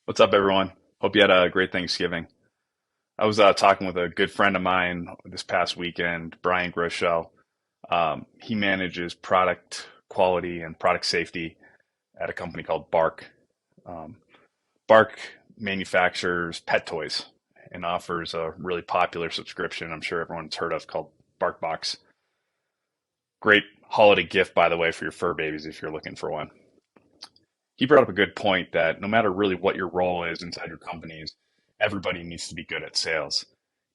What's up, everyone? Hope you had a great Thanksgiving. I was talking with a good friend of mine this past weekend, Brian Groeschel. He manages product quality and product safety at a company called Bark. Um, Bark manufactures pet toys and offers a really popular subscription I'm sure everyone's heard of called BarkBox. Great holiday gift, by the way, for your fur babies if you're looking for one. He brought up a good point that no matter really what your role is inside your companies, everybody needs to be good at sales,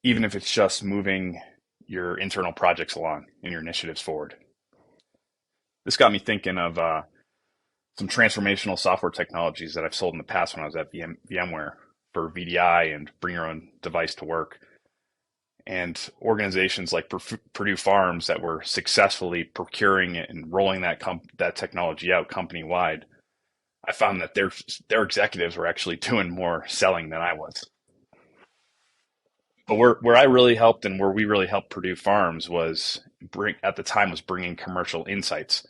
even if it's just moving your internal projects along and your initiatives forward. This got me thinking of some transformational software technologies that I've sold in the past when I was at VMware for VDI and bring your own device to work. And organizations like Purdue Farms that were successfully procuring it and rolling that technology out company wide. I found that their executives were actually doing more selling than I was. But where I really helped and where we really helped Purdue Farms was bringing commercial insights.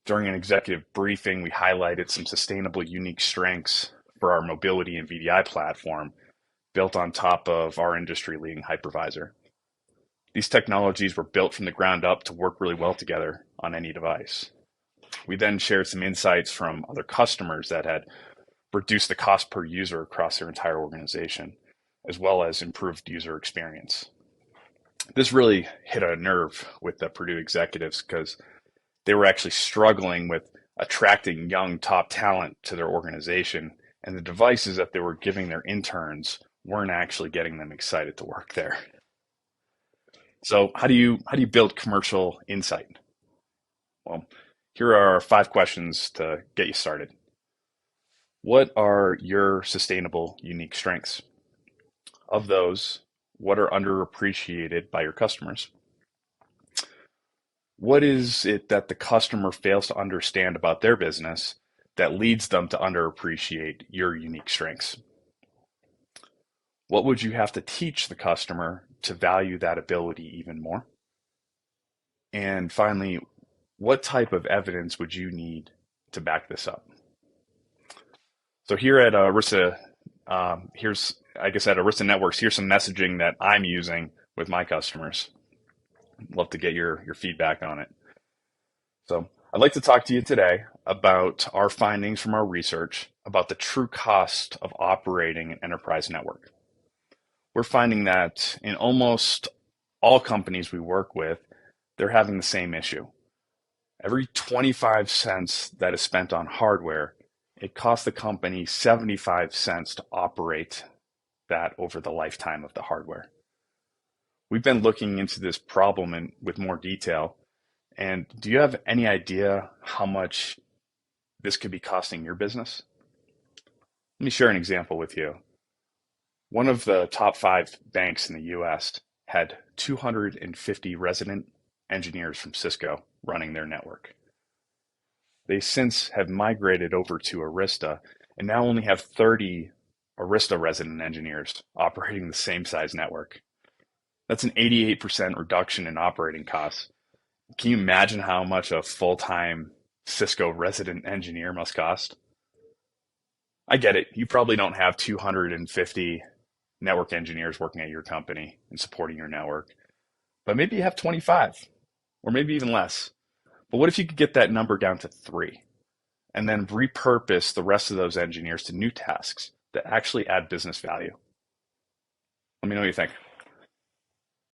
During an executive briefing, we highlighted some sustainable, unique strengths for our mobility and VDI platform built on top of our industry leading hypervisor. These technologies were built from the ground up to work really well together on any device. We then shared some insights from other customers that had reduced the cost per user across their entire organization, as well as improved user experience. This really hit a nerve with the Purdue executives because they were actually struggling with attracting young top talent to their organization, and the devices that they were giving their interns weren't actually getting them excited to work there. So how do you build commercial insight? Well, here are 5 questions to get you started. What are your sustainable, unique strengths? Of those, what are underappreciated by your customers? What is it that the customer fails to understand about their business that leads them to underappreciate your unique strengths? What would you have to teach the customer to value that ability even more? And finally, what type of evidence would you need to back this up? So here at Arista, here's I guess at Arista Networks, here's some messaging that I'm using with my customers. I'd love to get your feedback on it. So I'd like to talk to you today about our findings from our research about the true cost of operating an enterprise network. We're finding that in almost all companies we work with, they're having the same issue. Every 25 cents that is spent on hardware, it costs the company 75 cents to operate that over the lifetime of the hardware. We've been looking into this problem with more detail. And do you have any idea how much this could be costing your business? Let me share an example with you. One of the top 5 banks in the US had 250 resident engineers from Cisco running their network. They since have migrated over to Arista and now only have 30 Arista resident engineers operating the same size network. That's an 88% reduction in operating costs. Can you imagine how much a full-time Cisco resident engineer must cost? I get it. You probably don't have 250 network engineers working at your company and supporting your network, but maybe you have 25 or maybe even less. But what if you could get that number down to 3 and then repurpose the rest of those engineers to new tasks that actually add business value? Let me know what you think.